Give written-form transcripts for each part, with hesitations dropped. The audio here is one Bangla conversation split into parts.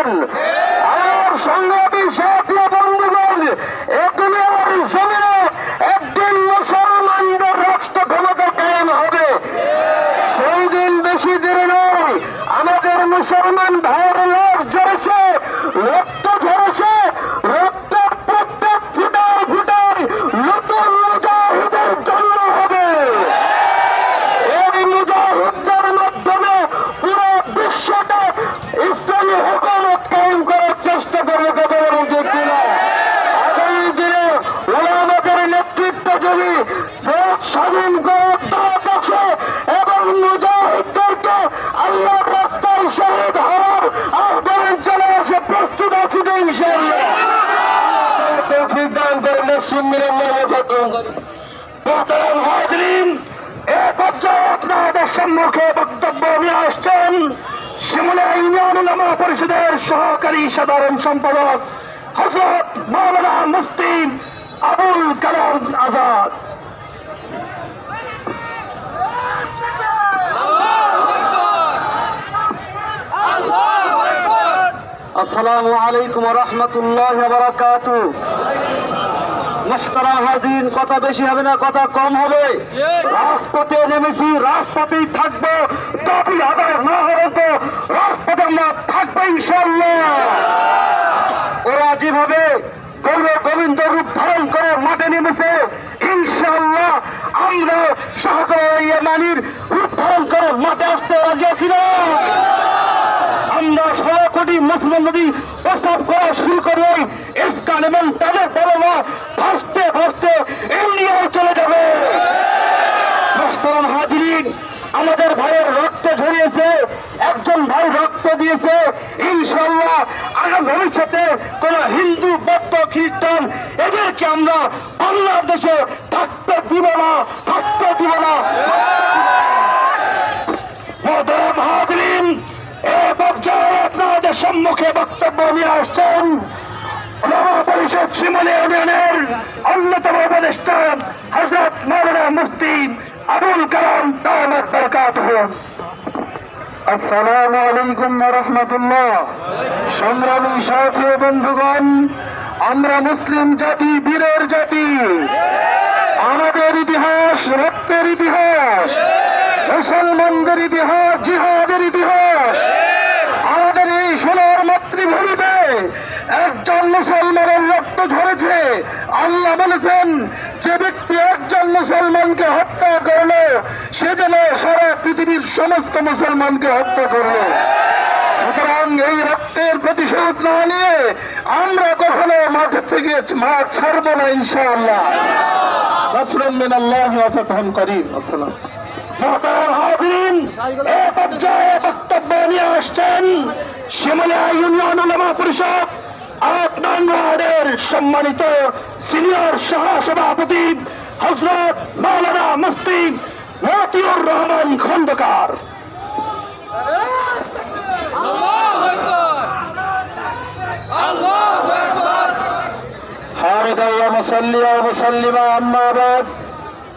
বলেন? আর সংগ্রামী সাথী বন্ধুগণ, এ দুনিয়ার জমিনে একদিন মুসলমানদের রাষ্ট্র ক্ষমতা কায়েম হবে। সেই দিন বেশি দেরি নয়। আমাদের মুসলমান ভাইয়ের লাশ ঝরেছে, রক্ত ঝরেছে, রক্তের প্রত্যেক ফুটায় ফুটায় নতুন মুজাহিদের জন্ম হবে। এই মুজাহিদদের মাধ্যমে পুরো বিশ্বটা ইসলামী হুকুমত কায়েম করার চেষ্টা করবে। তাদের মধ্যে কিনা আগামী দিনে ওলামাদের নেতৃত্ব যদি দেশ স্বাধীন করার দাওয়াত আছে এবং মুজাহিদদেরকে আল্লাহর রাস্তায় শহীদ হওয়ার আহ্বান চলে আসে, প্রস্তুত আছি তো ইনশাআল্লাহ। তৌফিক দান করেন মোহতারাম হাজরিন। এ পর্যায়ে আপনাদের সম্মুখে বক্তব্য নিয়ে আসছেন শিমুলিয়া ইউনিয়ন উলামা পরিষদের সহকারী সাধারণ সম্পাদক হযরত মাওলানা মুফতি আবুল কালাম আজাদ। আসসালামু আলাইকুম ওয়া রাহমাতুল্লাহি ওয়া বারাকাতুহু। মুহতারাম হাজির, কথা বেশি হবে না, কথা কম হবে। রাজপথে নেমেছি, রাজপথেই থাকবো। দাবি আদায় না হবে তো রাজপথে আমরা থাকবো ইনশাআল্লাহ। ওরা যেভাবে গৌর গোবিন্দ রূপ ধারণ করে মাঠে নেমেছে, ইনশাআল্লাহ আমরা শাহজালাল ইয়ামানির রূপ ধারণ করে মাঠে আসতে রাজি আছি না। আমরা 16 কোটি মুসলমান যদি প্রস্তাব করা শুরু করি, ইসকান এবং তাদের বড়রা ভাসতে ভাসতে ইন্ডিয়ায় চলে যাবে। মুহতারাম হাজিরিন, আমাদের ভাইয়ের রক্ত ঝরিয়েছে, একজন ভাই রক্ত দিয়েছে। ইনশাআল্লাহ আগামী ভবিষ্যতে কোন হিন্দু, বৌদ্ধ, খ্রিস্টান এদেরকে আমরা বাংলাদেশে থাকতে দিব না, থাকতে দিব না। মুহতারাম হাজিরিন, এ পর্যায়ে আপনাদের সম্মুখে বক্তব্য নিয়ে আসছেন উলামা পরিষদ শিমুলিয়া ইউনিয়নের অন্যতম উপদেষ্টা হযরত মাওলানা মুফতি আবুল কালাম দামাত বারাকাতুহু। আসসালামু আলাইকুম ওয়া রাহমাতুল্লাহ। সংগ্রামী সাথী বন্ধুগণ, আমরা মুসলিম জাতি, বীরের জাতি। আমাদের ইতিহাস রক্তের ইতিহাস, মুসলমানদের ইতিহাস, জিহাদের ইতিহাস। আমাদের এই সোনার মাতৃভূমিতে একজন মুসলমানের রক্ত ঝরেছে। আল্লাহ বলেছেন, যে ব্যক্তি একজন মুসলমানকে হত্যা করলো সে যেন সারা পৃথিবীর সমস্ত মুসলমানকে হত্যা করলো। সুতরাং এই রক্তের প্রতিশোধ না নিয়ে আমরা কখনো মাঠ থেকে মাঠ ছাড়বো না ইনশাআল্লাহ। নাসরুম মিনাল্লাহি ওয়া ফাতহুন করিম। আসসালাম। মুহতারাম হাজিরিন, এ পর্যায়ে বক্তব্য নিয়ে আসছেন শিমুলিয়া ইউনিয়ন উলামা পরিষদ 8 নং ওয়ার্ডের সম্মানিত সিনিয়র সহ সভাপতি হযরত মাওলানা মুফতি মতিউর রহমান খন্দকার। আল্লাহু আকবার, আল্লাহু আকবার। হামিদা ওয়া মুসাল্লিয়া ওয়া মুসাল্লিমা, আম্মা বাদ।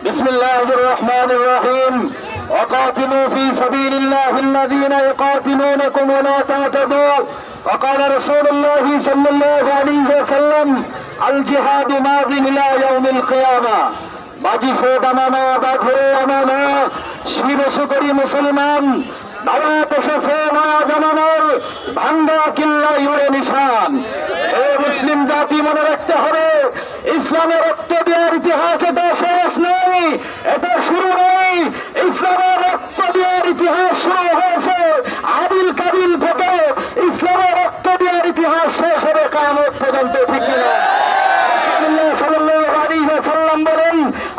বিসমিল্লাহির রহমানির রহিম। وقاتلوا في سبيل الله الذين يقاتلونكم ولا تعتدوا. وقال رسول الله صلى الله عليه وسلم الجهاد ماض إلى يوم القيامة. বাজি ফোট আমানা, বাঘরে আমানা, শিরস করি মুসলমান। দাওয়াত এসেছে নয়া জামানার, ভাঙ্গা কিল্লা ইউরে নিশান। হে মুসলিম জাতি, মনে রাখতে হবে, ইসলামের রক্ত দেওয়ার ইতিহাস এটা শেষ নেই, এটা শুরু নেই। ইসলামের রক্ত দেওয়ার ইতিহাস শুরু হয়েছে আদিল কাবিল থেকে। ইসলামের রক্ত দেওয়ার ইতিহাস শেষ হবে কিয়ামত পর্যন্ত, ঠিক কিনা? রাসূলুল্লাহ সাল্লাল্লাহু আলাইহি ওয়াসাল্লাম বলেন,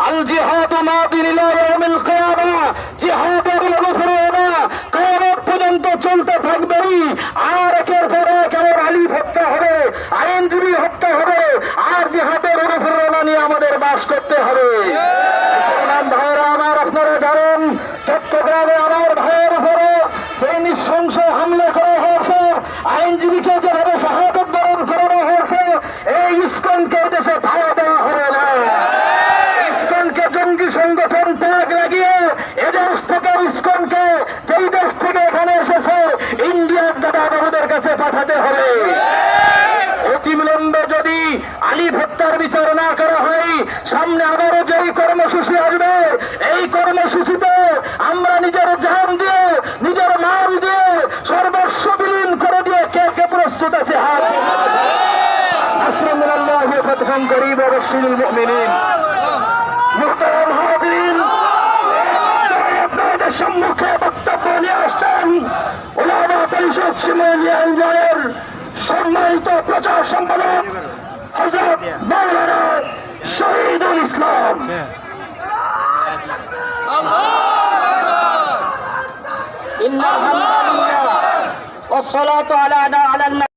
আল জিহাদু মাদিন ইলা ইয়াউমিল কিয়ামা। জিহাদের অনুপ্রেরণা কিয়ামত পর্যন্ত চলতে থাকবেই। আর একের পর এক আমার আলিফ হত্যা হবে, আইনজীবী হত্যা হবে, আর জিহাদের অনুপ্রেরণা নিয়ে আমাদের বাস করতে হবে। মুসলমান ভাইয়েরা আমার, আপনারা জানেন চট্টগ্রামে আমার ভাইয়ের উপরে সেই নৃশংস হামলা করা হয়েছে, আইনজীবীকে যেভাবে শাহাদত বরণ করানো হয়েছে, এই ইসকনকে দেশে ধাওয়া দেওয়া হবে না। ইসকনকে জঙ্গি সংগঠন ত্যাগ লাগিয়ে এদেশ থেকে ইসকনকে যেই দেশ থেকে এখানে এসেছে ইন্ডিয়ার দাদা বাবুদের কাছে পাঠাতে হবে। সামনে আবারও যেই কর্মসূচি আসবে, এই কর্মসূচিতে আমরা নিজের জান দিয়ে, নিজের মাল দিয়ে, সর্বস্ব বিলীন করে দিয়ে কে কে প্রস্তুত আছে? হাত আসসালামু ফাতহুন করিব ওয়া বাশশিরিল মুমিনিন। মুহতারাম হাজিরিন, আপনাদের সম্মুখে বক্তব্য নিয়ে আসছেন উলামা পরিষদ শিমুলিয়া ইউনিয়নের সম্মানিত প্রচার সম্পাদক হযরত মাওলানা শহীদুল ইসলাম। ইন্নাল হামদুলিল্লাহ ওয়াস সালাতু আলা